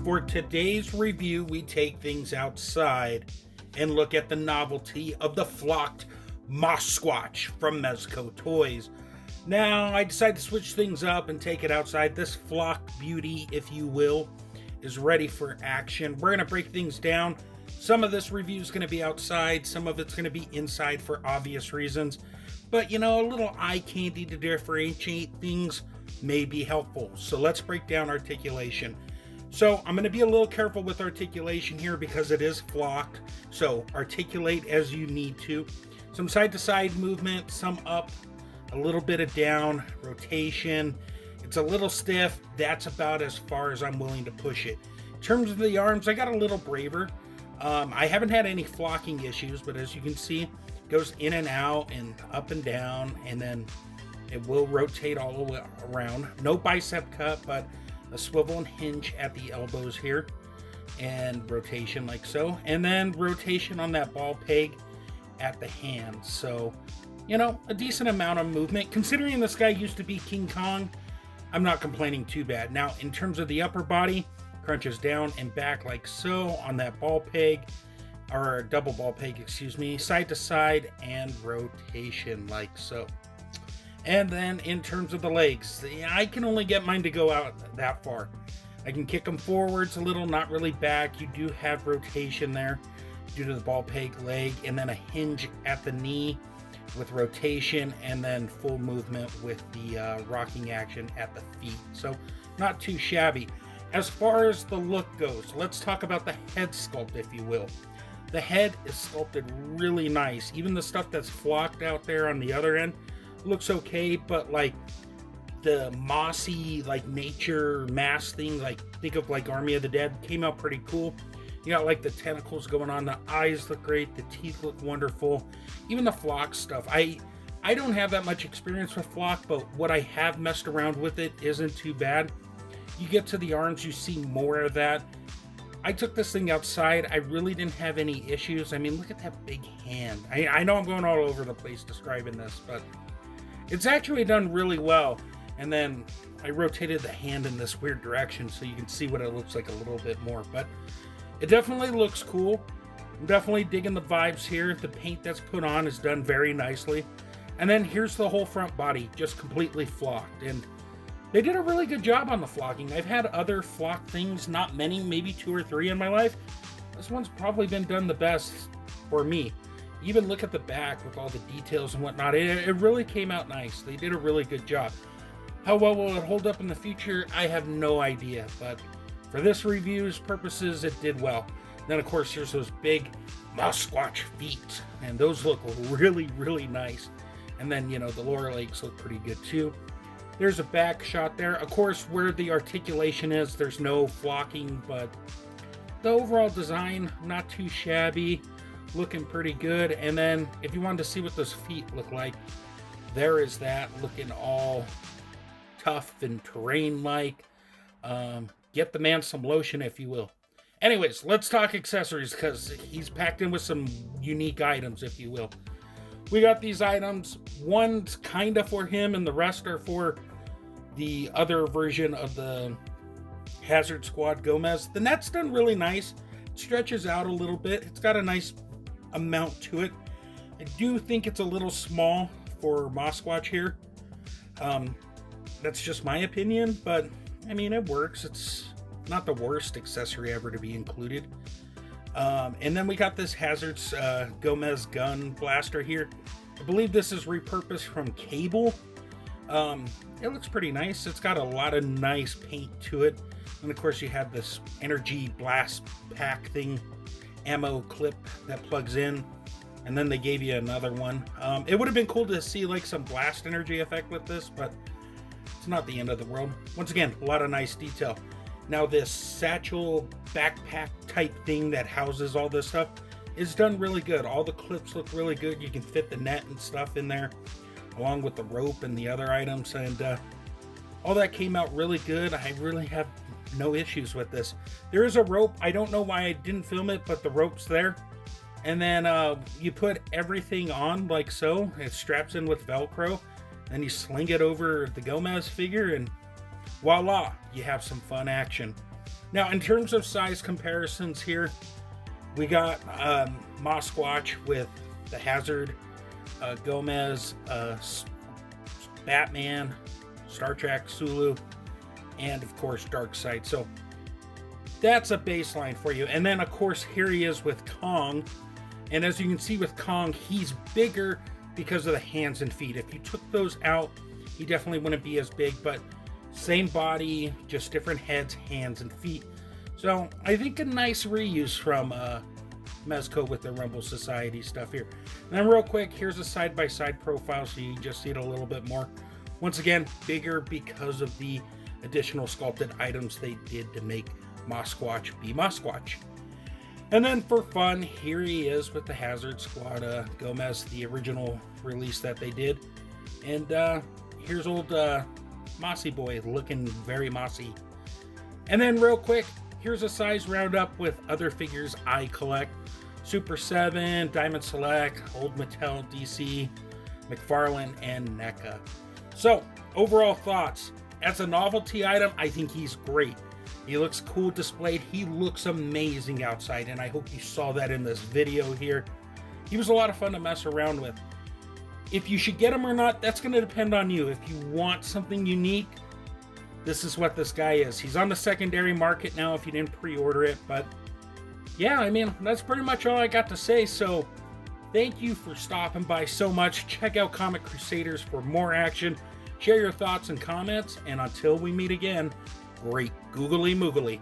For today's review, we take things outside and look at the novelty of the flocked Mossquatch from Mezco Toyz. Now, I decided to switch things up and take it outside. This flocked beauty, if you will, is ready for action. We're going to break things down. Some of this review is going to be outside, some of it's going to be inside for obvious reasons. But, you know, a little eye candy to differentiate things may be helpful. So let's break down articulation. So I'm going to be a little careful with articulation here because it is flocked. So articulate as you need to. Some side-to-side movement, some up, a little bit of down, rotation. It's a little stiff. That's about as far as I'm willing to push it. In terms of the arms, I got a little braver. I haven't had any flocking issues, but as you can see, it goes in and out and up and down, and then it will rotate all the way around. No bicep cut, but a swivel and hinge at the elbows here, and rotation like so, and then rotation on that ball peg at the hand. So, you know, a decent amount of movement. Considering this guy used to be King Kong, I'm not complaining too bad. Now, in terms of the upper body, crunches down and back like so on that ball peg, or double ball peg, excuse me, side to side, and rotation like so. And then in terms of the legs, I can only get mine to go out that far. I can kick them forwards a little, not really back. You do have rotation there due to the ball peg leg, and then a hinge at the knee with rotation, and then full movement with the rocking action at the feet. So not too shabby. As far as the look goes, let's talk about the head sculpt, if you will. The head is sculpted really nice. Even the stuff that's flocked out there on the other end looks okay, but like the mossy, like nature mask thing, like think of like Army of the Dead, came out pretty cool. You got like the tentacles going on, the eyes look great, the teeth look wonderful. Even the flock stuff, I don't have that much experience with flock, but what I have messed around with it isn't too bad. You get to the arms, you see more of that. I took this thing outside, I really didn't have any issues. I mean, look at that big hand. I know I'm going all over the place describing this, but it's actually done really well. And then I rotated the hand in this weird direction so you can see what it looks like a little bit more. But it definitely looks cool. I'm definitely digging the vibes here. The paint that's put on is done very nicely. And then here's the whole front body, just completely flocked. And they did a really good job on the flocking. I've had other flocked things, not many, maybe 2 or 3 in my life. This one's probably been done the best for me. Even look at the back with all the details and whatnot. It really came out nice. They did a really good job. How well will it hold up in the future? I have no idea. But for this review's purposes, it did well. Then, of course, here's those big Mossquatch feet. And those look really, really nice. And then, you know, the lower legs look pretty good too. There's a back shot there. Of course, where the articulation is, there's no flocking. But the overall design, not too shabby. Looking pretty good. And then if you wanted to see what those feet look like, there is that, looking all tough and terrain like. Get the man some lotion, if you will. Anyways, let's talk accessories, because he's packed in with some unique items, if you will. We got these items. One's kind of for him and the rest are for the other version of the Hazard Squad Gomez. The net's done really nice. It stretches out a little bit. It's got a nice amount to it. I do think it's a little small for Mossquatch here. That's just my opinion, but I mean, it works. It's not the worst accessory ever to be included. And then we got this Hazard's Gomez gun blaster here. I believe this is repurposed from cable. It looks pretty nice. It's got a lot of nice paint to it. And of course you have this energy blast pack thing, ammo clip that plugs in, and then they gave you another one. It would have been cool to see like some blast energy effect with this, but it's not the end of the world. Once again, a lot of nice detail. Now this satchel backpack type thing that houses all this stuff is done really good. All the clips look really good. You can fit the net and stuff in there along with the rope and the other items, and all that came out really good. I really have no issues with this. There is a rope. I don't know why I didn't film it, but the rope's there. And then you put everything on like so. It straps in with Velcro. Then you sling it over the Gomez figure, and voila, you have some fun action. Now, in terms of size comparisons here, we got Mossquatch with the Hazard, Gomez, Batman, Star Trek, Sulu, and of course Darkseid. So that's a baseline for you. And then of course here he is with Kong. And as you can see with Kong, he's bigger because of the hands and feet. If you took those out, he definitely wouldn't be as big, but same body, just different heads, hands, and feet. So I think a nice reuse from Mezco with the Rumble Society stuff here. And then real quick, here's a side-by-side profile so you can just see it a little bit more. Once again, bigger because of the additional sculpted items they did to make Mossquatch be Mossquatch. And then for fun, here he is with the Hazard Squad, Gomez, the original release that they did. And here's old Mossy Boy looking very mossy. And then real quick, here's a size roundup with other figures I collect. Super 7, Diamond Select, Old Mattel, DC, McFarlane, and NECA. So, overall thoughts. As a novelty item, I think he's great. He looks cool displayed. He looks amazing outside, and I hope you saw that in this video here. He was a lot of fun to mess around with. If you should get him or not, that's going to depend on you. If you want something unique, this is what this guy is. He's on the secondary market now if you didn't pre-order it, but yeah, I mean, that's pretty much all I got to say. So thank you for stopping by so much. Check out Comic Crusaders for more action. Share your thoughts and comments, and until we meet again, great googly moogly.